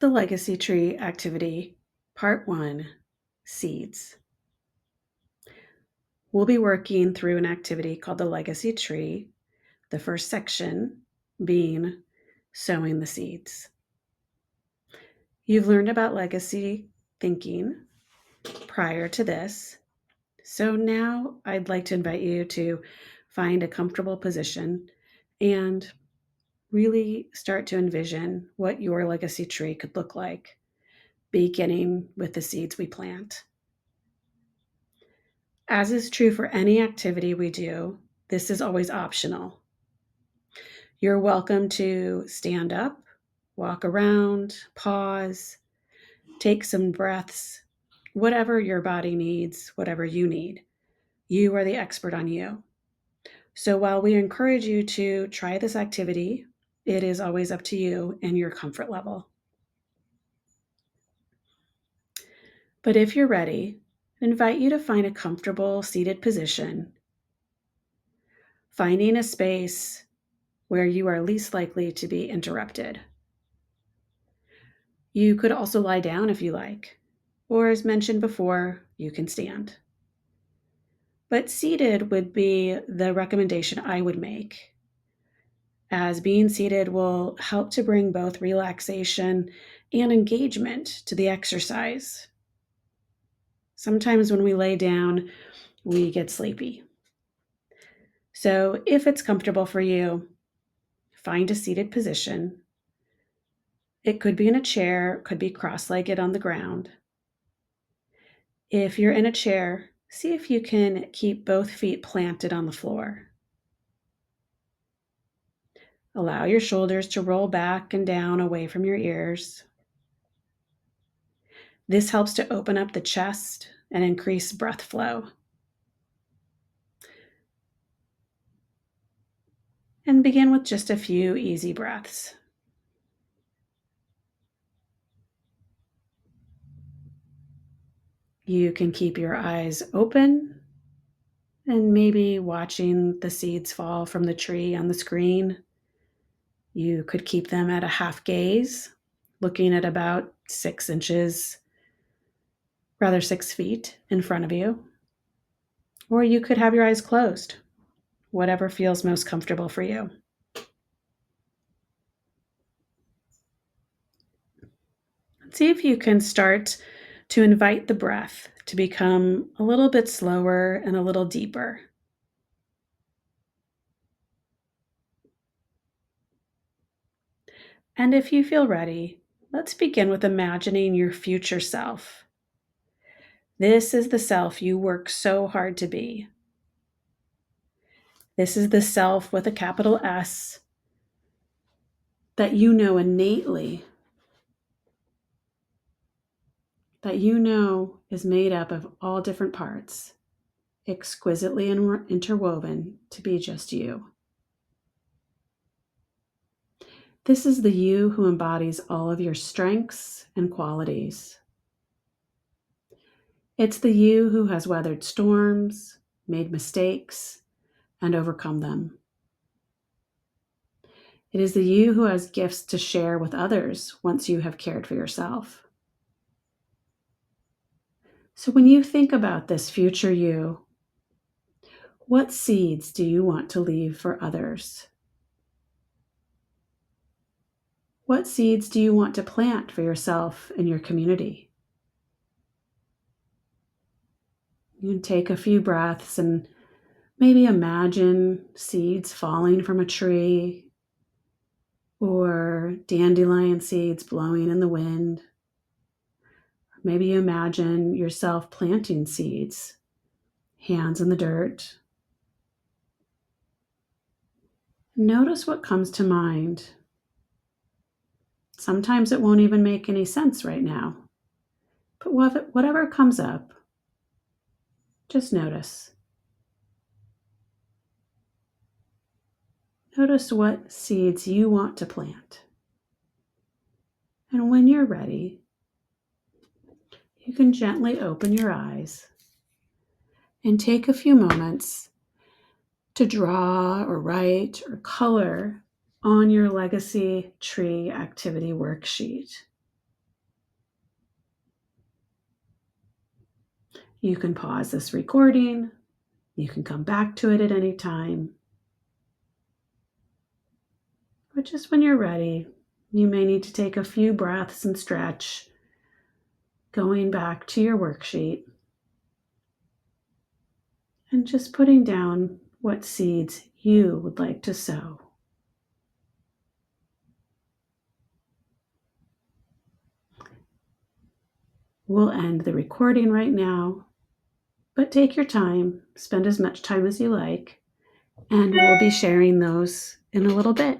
The Legacy Tree Activity, Part 1, Seeds. We'll be working through an activity called the Legacy Tree, the first section being sowing the seeds. You've learned about legacy thinking prior to this, so now I'd like to invite you to find a comfortable position and really start to envision what your legacy tree could look like, beginning with the seeds we plant. As is true for any activity we do, this is always optional. You're welcome to stand up, walk around, pause, take some breaths, whatever your body needs, whatever you need. You are the expert on you. So while we encourage you to try this activity, it is always up to you and your comfort level. But if you're ready, I invite you to find a comfortable seated position, finding a space where you are least likely to be interrupted. You could also lie down if you like, or as mentioned before, you can stand. But seated would be the recommendation I would make, as being seated will help to bring both relaxation and engagement to the exercise. Sometimes when we lay down, we get sleepy. So if it's comfortable for you, find a seated position. It could be in a chair, could be cross-legged on the ground. If you're in a chair, see if you can keep both feet planted on the floor. Allow your shoulders to roll back and down away from your ears. This helps to open up the chest and increase breath flow. And begin with just a few easy breaths. You can keep your eyes open and maybe watching the seeds fall from the tree on the screen. You could keep them at a half gaze, looking at about 6 feet in front of you. Or you could have your eyes closed, whatever feels most comfortable for you. See if you can start to invite the breath to become a little bit slower and a little deeper. And if you feel ready, let's begin with imagining your future self. This is the self you work so hard to be. This is the self with a capital S that you know innately, that you know is made up of all different parts, exquisitely interwoven to be just you. This is the you who embodies all of your strengths and qualities. It's the you who has weathered storms, made mistakes, and overcome them. It is the you who has gifts to share with others once you have cared for yourself. So when you think about this future you, what seeds do you want to leave for others? What seeds do you want to plant for yourself and your community? You can take a few breaths and maybe imagine seeds falling from a tree or dandelion seeds blowing in the wind. Maybe you imagine yourself planting seeds, hands in the dirt. Notice what comes to mind. Sometimes it won't even make any sense right now, but whatever comes up, just notice. Notice what seeds you want to plant. And when you're ready, you can gently open your eyes and take a few moments to draw or write or color on your legacy tree activity worksheet. You can pause this recording. You can come back to it at any time. But just when you're ready, you may need to take a few breaths and stretch, going back to your worksheet and just putting down what seeds you would like to sow. We'll end the recording right now, but take your time, spend as much time as you like, and we'll be sharing those in a little bit.